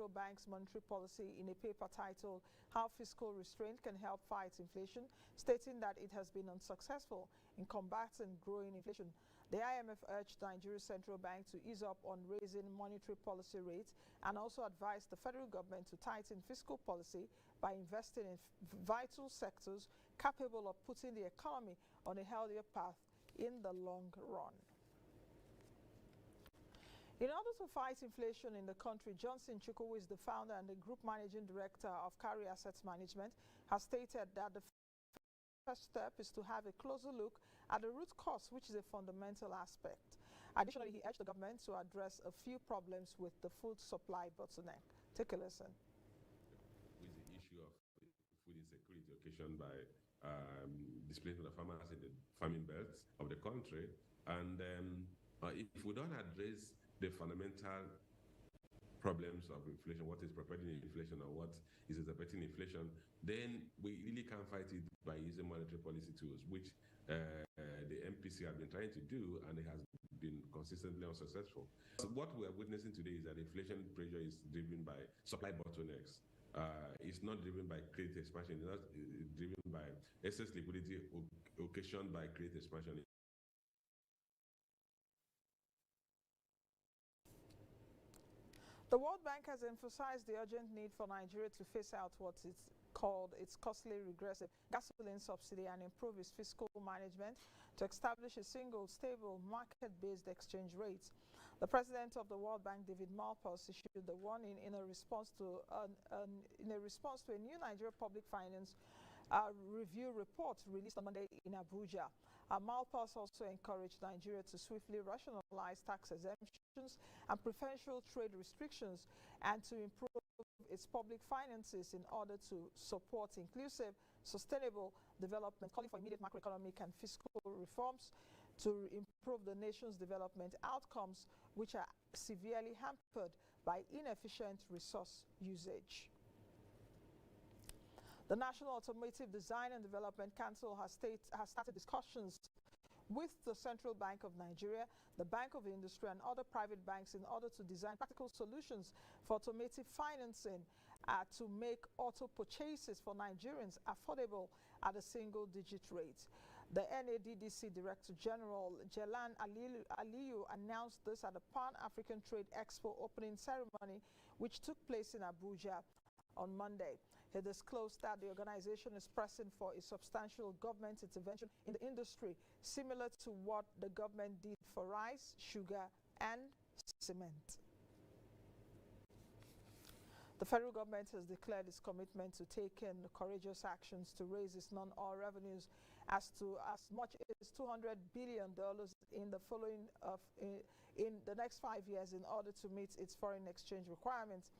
Central Bank's monetary policy in a paper titled How Fiscal Restraint Can Help Fight Inflation, stating that it has been unsuccessful in combating growing inflation. The IMF urged Nigeria's central bank to ease up on raising monetary policy rates and also advised the federal government to tighten fiscal policy by investing in vital sectors capable of putting the economy on a healthier path in the long run. In order to fight inflation in the country, Johnson Chukwu, is the founder and the group managing director of Carry Assets Management, has stated that the first step is to have a closer look at the root cause, which is a fundamental aspect. Additionally, he urged the government to address a few problems with the food supply bottleneck. Take a listen. With the issue of food insecurity occasioned by displacement of farmers in the farming belts of the country, and if we don't address the fundamental problems of inflation, what is propelling inflation or what is affecting inflation, then we really can't fight it by using monetary policy tools, which the MPC have been trying to do, and it has been consistently unsuccessful. So what we are witnessing today is that inflation pressure is driven by supply bottlenecks. It's not driven by credit expansion. It's driven by excess liquidity occasioned by credit expansion. The World Bank has emphasized the urgent need for Nigeria to phase out what is called its costly regressive gasoline subsidy and improve its fiscal management to establish a single, stable, market-based exchange rate. The president of the World Bank, David Malpass, issued the warning in a response to a new Nigeria public finance review report released on Monday in Abuja. Malpass also encouraged Nigeria to swiftly rationalize tax exemptions and preferential trade restrictions and to improve its public finances in order to support inclusive, sustainable development, calling for immediate macroeconomic and fiscal reforms to improve the nation's development outcomes, which are severely hampered by inefficient resource usage. The National Automotive Design and Development Council has started discussions with the Central Bank of Nigeria, the Bank of Industry, and other private banks in order to design practical solutions for automotive financing to make auto purchases for Nigerians affordable at a single-digit rate. The NADDC Director General Jelan Aliyu announced this at the Pan-African Trade Expo opening ceremony, which took place in Abuja on Monday. He disclosed that the organization is pressing for a substantial government intervention in the industry, similar to what the government did for rice, sugar, and cement. The federal government has declared its commitment to taking courageous actions to raise its non-oil revenues as much as $200 billion in the next 5 years in order to meet its foreign exchange requirements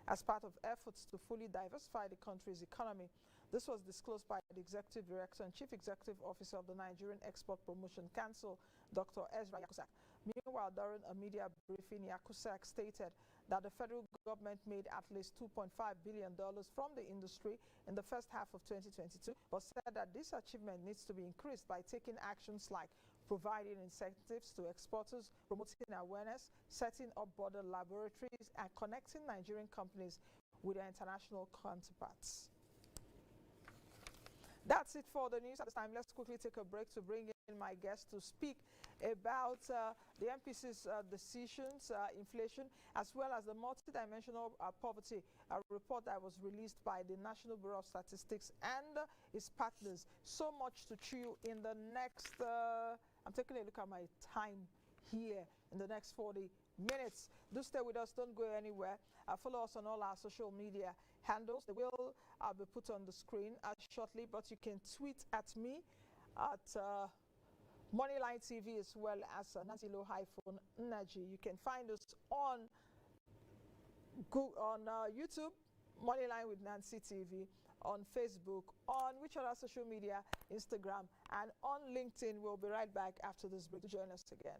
as part of efforts to fully diversify the country's economy. This was disclosed by the Executive Director and Chief Executive Officer of the Nigerian Export Promotion Council, Dr. Ezra Yakusak. Meanwhile, during a media briefing, Yakusak stated that the federal government made at least $2.5 billion from the industry in the first half of 2022, but said that this achievement needs to be increased by taking actions like providing incentives to exporters, promoting awareness, setting up border laboratories, and connecting Nigerian companies with their international counterparts. That's it for the news at this time. Let's quickly take a break to bring in my guest to speak about the MPC's decisions, inflation, as well as the multidimensional poverty report that was released by the National Bureau of Statistics and its partners. So much to chew in the next, I'm taking a look at my time here, in the next 40 minutes. Do stay with us, don't go anywhere. Follow us on all our social media handles. They will be put on the screen shortly, but you can tweet at me at Moneyline TV as well as Nancy Lo-Energy. You can find us on YouTube, Moneyline with Nancy TV, on Facebook, on which other social media, Instagram, and on LinkedIn. We'll be right back after this break to join us again.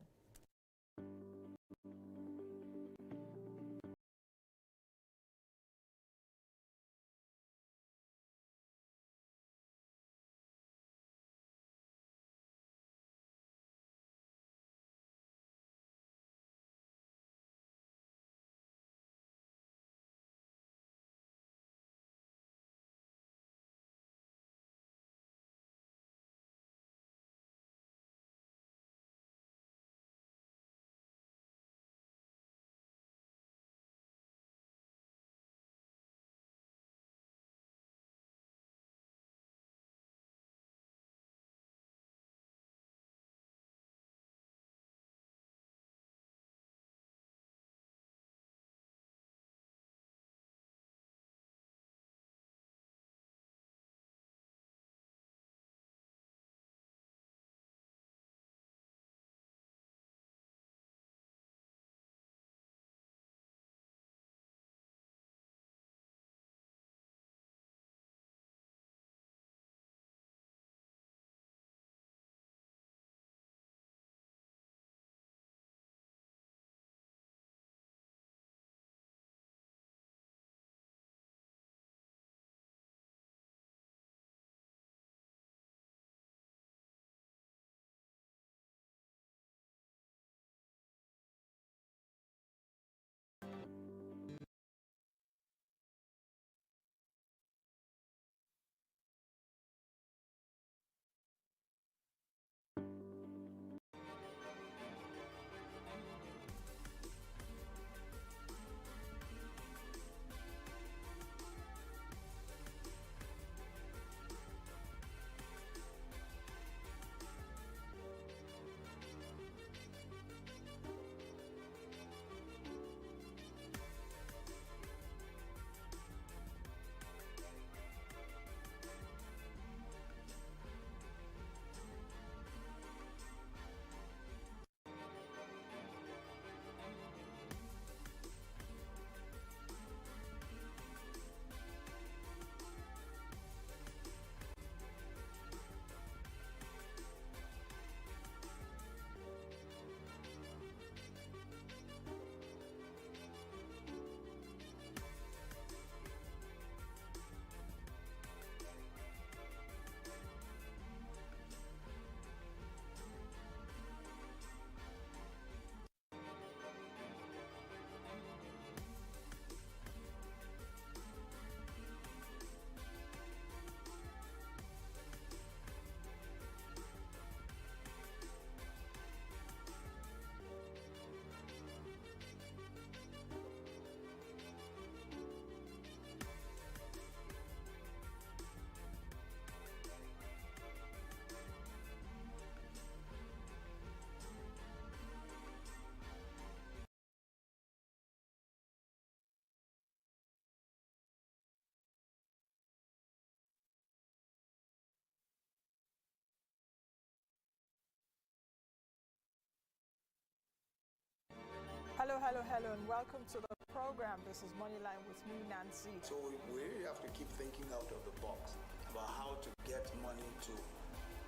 Hello, and welcome to the program. This is Moneyline with me, Nancy. So we really have to keep thinking out of the box about how to get money to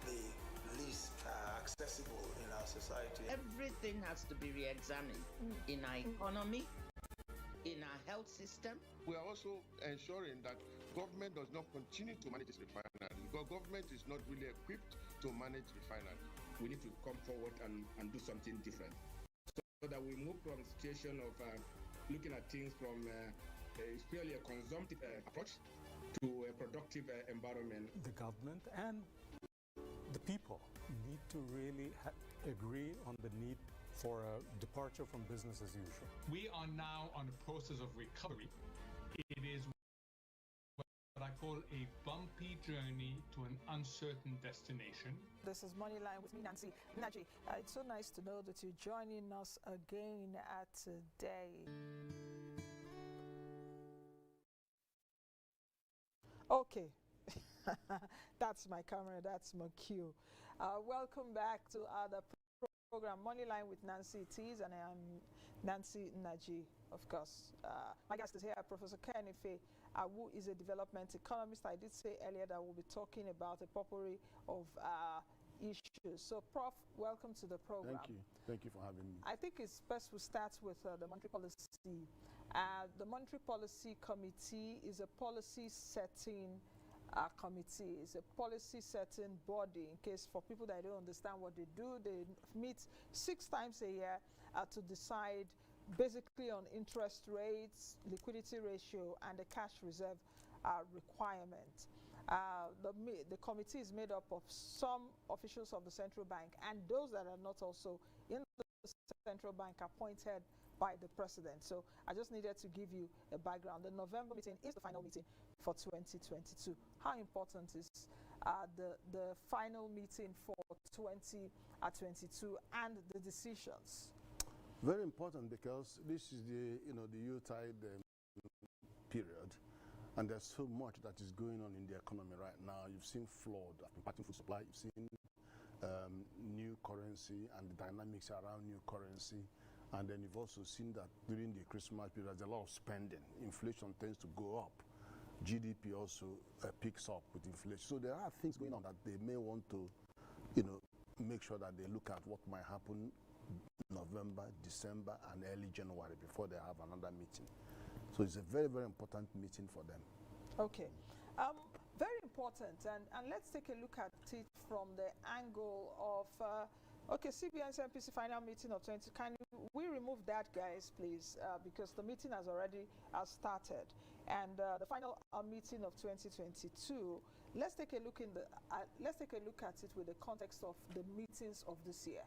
the least accessible in our society. Everything has to be re-examined in our economy, in our health system. We are also ensuring that government does not continue to manage this refinery, because government is not really equipped to manage refinery. We need to come forward and do something different, so that we move from a situation of looking at things from purely a consumptive approach to a productive environment. The government and the people need to really agree on the need for a departure from business as usual. We are now on a process of recovery. It is what I call a bumpy journey to an uncertain destination. This is Moneyline with me, Nancy. Naji, it's so nice to know that you're joining us again today. Okay, that's my camera, that's my cue. Welcome back to the program Moneyline with Nancy Tees, and I am Nancy Naji, of course. My guest is here, Professor Kenife, who is a development economist. I did say earlier that we'll be talking about a potpourri of issues. So, Prof, welcome to the program. Thank you. Thank you for having me. I think it's best we start with the monetary policy. The Monetary Policy Committee is a policy setting committee. It's a policy setting body. In case for people that don't understand what they do, they meet 6 times a year to decide basically on interest rates, liquidity ratio, and the cash reserve requirement. The committee is made up of some officials of the central bank and those that are not also in the central bank appointed by the president. So I just needed to give you a background. The November meeting is the final meeting for 2022. How important is the final meeting for 2022 and the decisions? Very important, because this is the Yuletide period, and there's so much that is going on in the economy right now. You've seen flood, impacting food supply. You've seen new currency and the dynamics around new currency. And then you've also seen that during the Christmas period, there's a lot of spending. Inflation tends to go up. GDP also picks up with inflation. So there are things going on that they may want to, make sure that they look at what might happen November, December, and early January before they have another meeting. So it's a very, very important meeting for them. Okay. Very important. And let's take a look at it from the angle of CBN's MPC final meeting of 20. Can we remove that, guys, please? Because the meeting has already started, and the final meeting of 2022. Let's take a look at it with the context of the meetings of this year,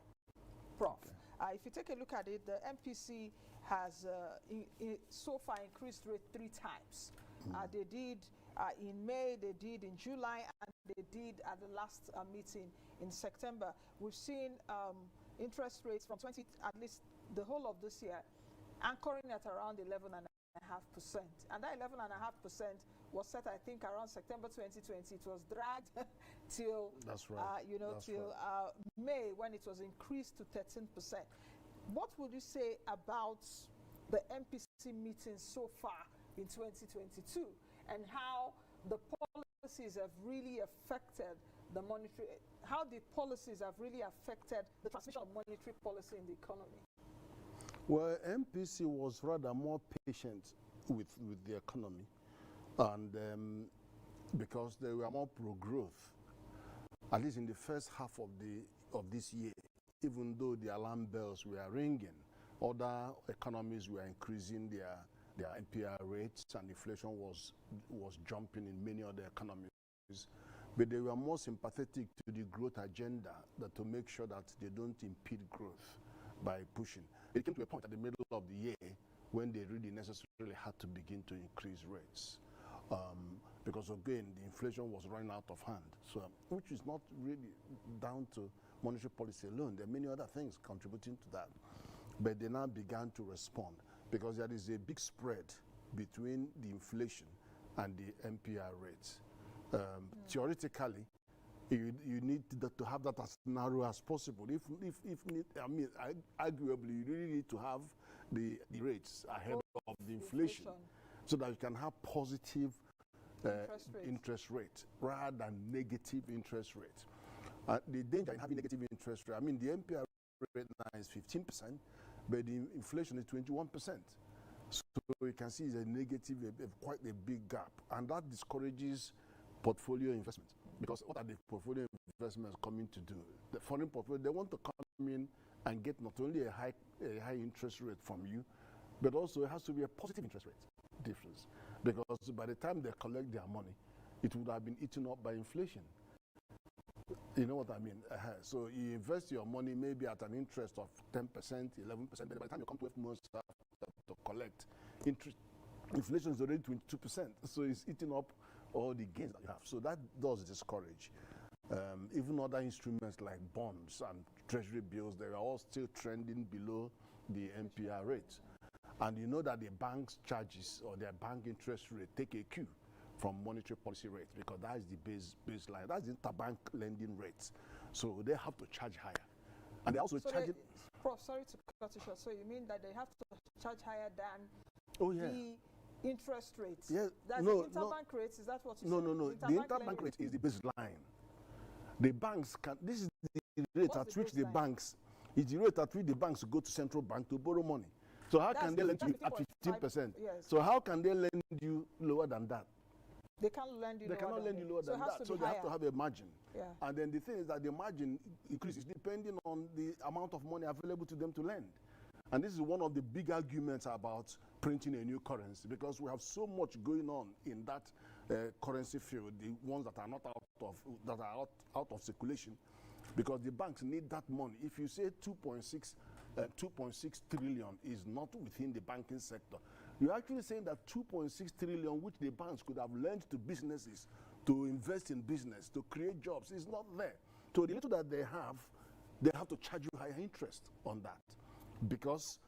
Prof. Okay. If you take a look at it, the MPC has so far increased rate 3 times. They did in May, they did in July, and they did at the last meeting in September. We've seen interest rates from at least the whole of this year, anchoring at around 11.5%. And that 11.5% was set, I think, around September 2020. It was dragged till May, when it was increased to 13%. What would you say about the MPC meetings so far in 2022, and how the policies have really affected the transmission of monetary policy in the economy? Well, MPC was rather more patient with the economy, and because they were more pro-growth, at least in the first half of this year. Even though the alarm bells were ringing, other economies were increasing their NPR rates, and inflation was jumping in many other economies. But they were more sympathetic to the growth agenda, to make sure that they don't impede growth by pushing. It came to a point at the middle of the year when they really necessarily had to begin to increase rates. Because again, the inflation was running out of hand. So, which is not really down to monetary policy alone. There are many other things contributing to that. But they now began to respond, because there is a big spread between the inflation and the NPR rates. Theoretically, you need to have that as narrow as possible. If arguably, you really need to have the rates ahead of the inflation, so that you can have positive interest rate rather than negative interest rate. The danger in having negative interest rate, I mean, the MPR rate now is 15%, but the inflation is 21%. So you can see it's a negative, quite a big gap, and that discourages portfolio investment. Because what are the portfolio investments coming to do? The foreign portfolio, they want to come in and get not only a high interest rate from you, but also it has to be a positive interest rate difference. Because by the time they collect their money, it would have been eaten up by inflation. You know what I mean? So you invest your money maybe at an interest of 10%, 11%, but by the time you come to 12 months to collect, inflation is already 22%. So it's eating up all the gains that you have. So that does discourage. Even other instruments like bonds and treasury bills, they are all still trending below the MPR rate. And you know that the bank's charges or their bank interest rate take a cue from monetary policy rates, because that is the baseline. That's the interbank lending rates. So they have to charge higher. And they also charge it. Prof, sorry to cut you short. So you mean that they have to charge higher than the interest rates? Yes. That's the interbank rates? Is that what you said? No. The interbank rate is the baseline. The banks can, this is the rate at which the banks, is the rate at which the banks go to central bank to borrow money. So how can they lend you at 15%? Yes. So how can they lend you lower than that? They can't lend you. They cannot lend you lower than that. So they have to have a margin. Yeah. And then the thing is that the margin increases depending on the amount of money available to them to lend. And this is one of the big arguments about printing a new currency, because we have so much going on in that currency field, the ones that are not out of circulation, because the banks need that money. If you say 2.6 trillion is not within the banking sector, you're actually saying that 2.6 trillion, which the banks could have lent to businesses, to invest in business, to create jobs, is not there. So the little that they have to charge you higher interest on that, because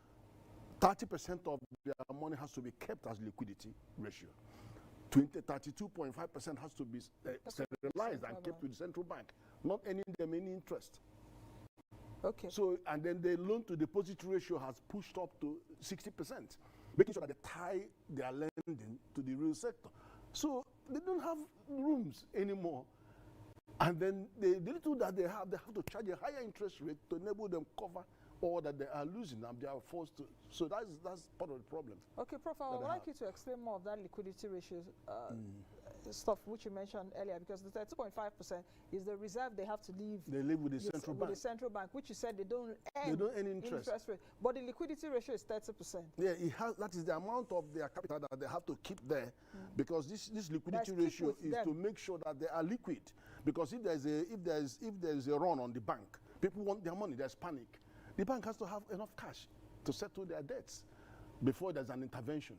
30% of their money has to be kept as liquidity ratio. 32.5% has to be sterilized and kept with the central bank, not earning them any interest. Okay. So, and then the loan to deposit ratio has pushed up to 60%, making sure that they tie their lending to the real sector. So they don't have rooms anymore. And then the little that they have to charge a higher interest rate to enable them cover all that they are losing, and they are forced to. So that's part of the problem. Okay, Prof, I would like you to explain more of that liquidity ratio stuff which you mentioned earlier, because the 32.5% is the reserve they have to leave. They live with the central bank. With the central bank, which you said they don't earn interest rate. But the liquidity ratio is 30%. Yeah, that is the amount of their capital that they have to keep there, because this liquidity ratio is to make sure that they are liquid. Because if there is a run on the bank, people want their money. There's panic. The bank has to have enough cash to settle their debts before there's an intervention.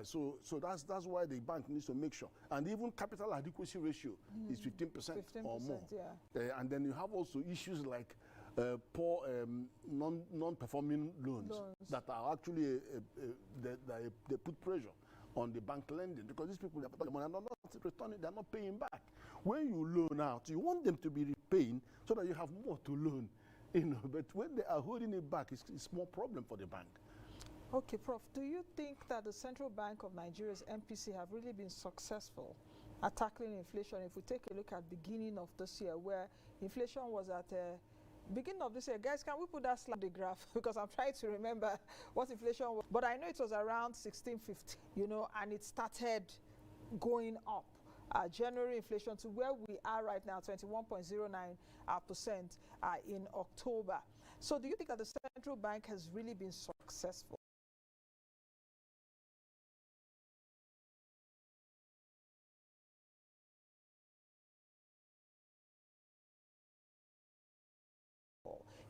So that's why the bank needs to make sure. And even capital adequacy ratio is 15% or more. Yeah. And then you have also issues like poor non-performing loans that are actually they put pressure on the bank lending, because these people have the money and they're not returning, they're not paying back. When you loan out, you want them to be repaying so that you have more to loan. But when they are holding it back, it's more problem for the bank. Okay, Prof, do you think that the Central Bank of Nigeria's MPC have really been successful at tackling inflation? If we take a look at beginning of this year, where inflation was at beginning of this year, guys, can we put that slide the graph? Because I'm trying to remember what inflation was. But I know it was around 1650, and it started going up. January inflation to where we are right now, 21.09% in October. So do you think that the central bank has really been successful?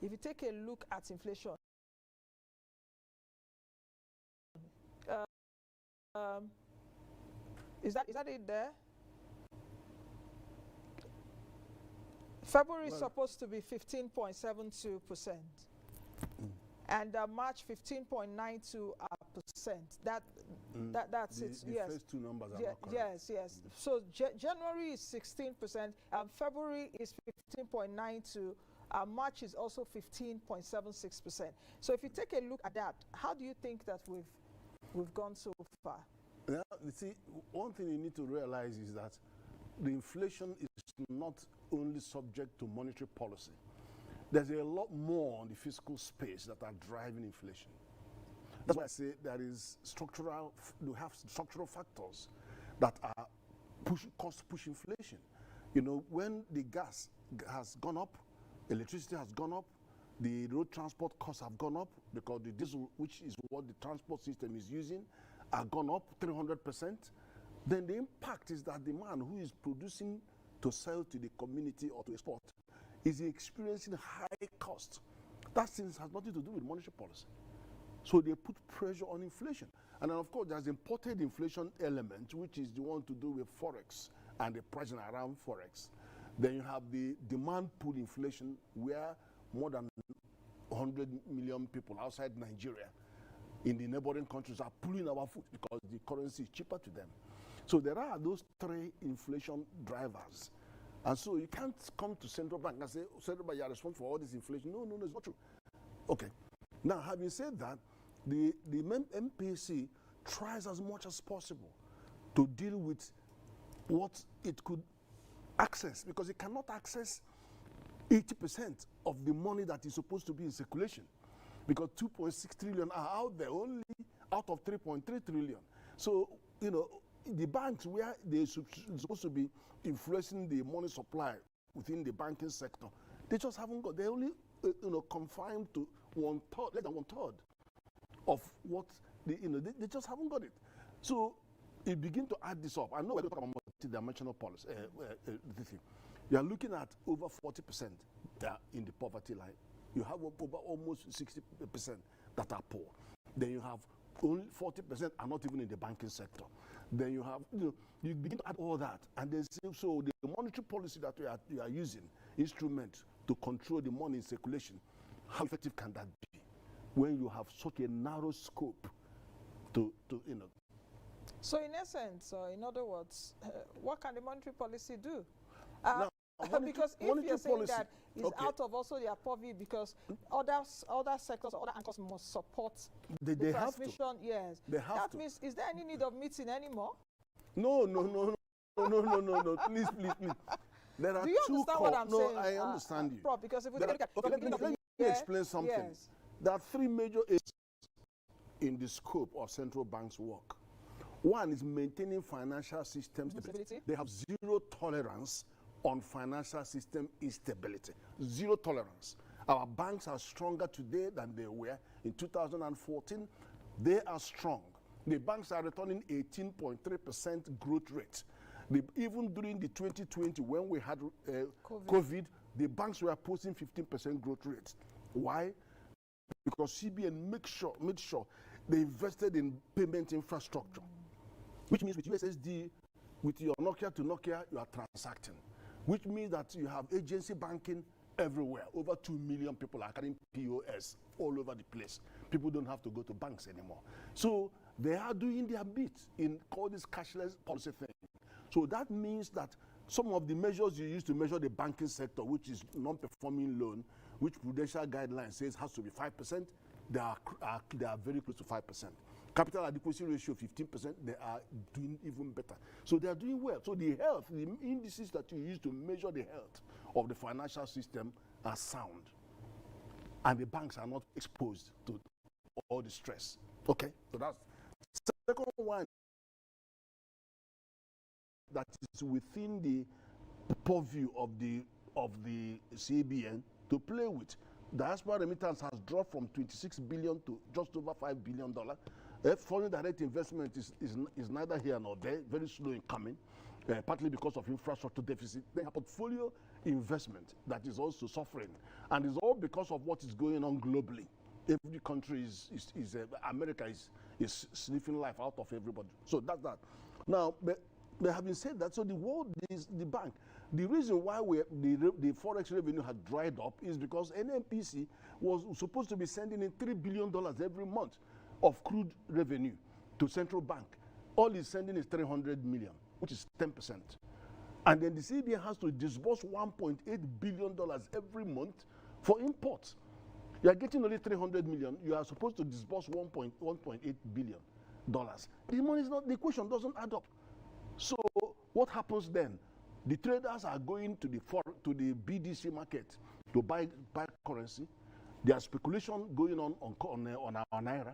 If you take a look at inflation, is that it there? February is supposed to be 15.72%, and March 15.92%. That's it. The yes. first two numbers are not correct. Yes. So January is 16%, and February is 15.92%. March is also 15.76%. So if you take a look at that, how do you think that we've gone so far? Yeah, you see, one thing you need to realize is that the inflation is not only subject to monetary policy. There's a lot more on the fiscal space that are driving inflation. That's why I say there is structural, you have structural factors that are push inflation. You know, when the gas has gone up, electricity has gone up, the road transport costs have gone up because the diesel, which is what the transport system is using, are gone up 300%. Then the impact is that the man who is producing to sell to the community or to export is experiencing high cost. That thing has nothing to do with monetary policy. So they put pressure on inflation. And then of course there's imported inflation element, which is the one to do with Forex and the pricing around Forex. Then you have the demand pull inflation, where more than 100 million people outside Nigeria in the neighboring countries are pulling our food because the currency is cheaper to them. So there are those three inflation drivers. And so you can't come to central bank and say, central bank, you are responsible for all this inflation. No, it's not true. Okay. Now, having said that, the MPC tries as much as possible to deal with what it could access, because it cannot access 80% of the money that is supposed to be in circulation, because 2.6 trillion are out there, only out of 3.3 trillion. So, you know, the banks where they're supposed to be influencing the money supply within the banking sector, they just haven't got, they're only confined to less than one third of what they just haven't got it. So you begin to add this up. I know we're talking about multi-dimensional policy. You are looking at over 40% in the poverty line. You have over almost 60% that are poor. Then you have only 40% are not even in the banking sector. Then you have, you begin to add all that, and then so the monetary policy that you are using, instrument to control the money in circulation, how effective can that be when you have such a narrow scope to So in essence, or in other words, what can the monetary policy do? Because if you're saying that it's out of also their purview, because other sectors or other anchors must support the transmission. Yes, that means, is there any need of meeting anymore? No. Please. There are do you understand what I'm saying? I understand you. Prof, because if we look at let me explain something. Yes. There are three major areas in the scope of central bank's work. One is maintaining financial system stability. They have zero tolerance on financial system instability. Zero tolerance. Our banks are stronger today than they were in 2014. They are strong. The banks are returning 18.3% growth rate. Even during the 2020, when we had COVID, the banks were posting 15% growth rate. Why? Because CBN made sure they invested in payment infrastructure, which means with USSD, with your Nokia to Nokia, you are transacting, which means that you have agency banking everywhere. Over 2 million people are carrying POS all over the place. People don't have to go to banks anymore. So they are doing their bit in all this cashless policy thing. So that means that some of the measures you use to measure the banking sector, which is non-performing loan, which Prudential guidelines says has to be 5%, they are very close to 5%. Capital adequacy ratio 15%, they are doing even better. So they are doing well. So the health, the indices that you use to measure the health of the financial system are sound. And the banks are not exposed to all the stress. Okay, so that's the second one that is within the purview of the CBN to play with. Diaspora remittance has dropped from 26 billion to just over $5 billion. Foreign direct investment is neither here nor there, very slow in coming, partly because of infrastructure deficit. Then a portfolio investment that is also suffering, and it's all because of what is going on globally. Every country America is sniffing life out of everybody. So that's that. Now, but having said that, so the world is the bank. The reason why the forex revenue had dried up is because NMPC was supposed to be sending in $3 billion every month of crude revenue to central bank. All it's sending is 300 million, which is 10%. And then the CBN has to disburse $1.8 billion every month for imports. You are getting only 300 million. You are supposed to disburse $1.8 billion. The money is not, the equation doesn't add up. So what happens then? The traders are going to the BDC market to buy currency. There's speculation going on our naira,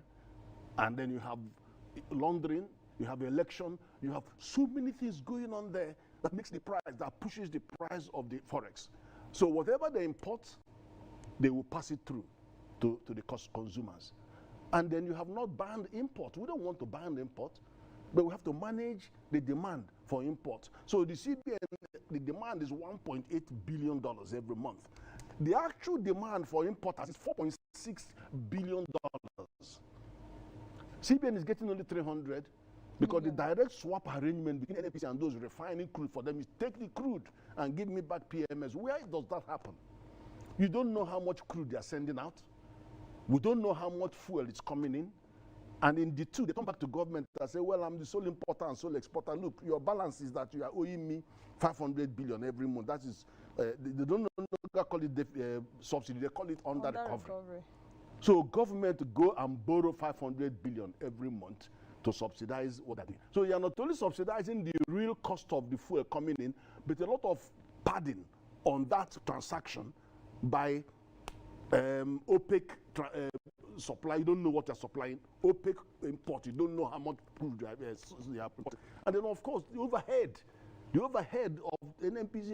and then you have laundering, you have election, you have so many things going on there that makes the price, that pushes the price of the forex. So whatever they import, they will pass it through to the consumers. And then you have not banned import. We don't want to ban import, but we have to manage the demand for import. So the CBN, the demand is $1.8 billion every month. The actual demand for importers is $4.6 billion. CBN is getting only 300 because the direct swap arrangement between NNPC and those refining crude for them is take the crude and give me back PMS. Where does that happen? You don't know how much crude they are sending out. We don't know how much fuel is coming in. And in the two, they come back to government and say, well, I'm the sole importer and sole exporter. Look, your balance is that you are owing me 500 billion every month. That is, they don't call it subsidy, they call it under recovery. So government go and borrow 500 billion every month to subsidize what they're doing. So you're not only subsidizing the real cost of the fuel coming in, but a lot of padding on that transaction by opaque supply. You don't know what you're supplying. Opaque import. You don't know how much crude you have imported. And then, of course, the overhead of NNPC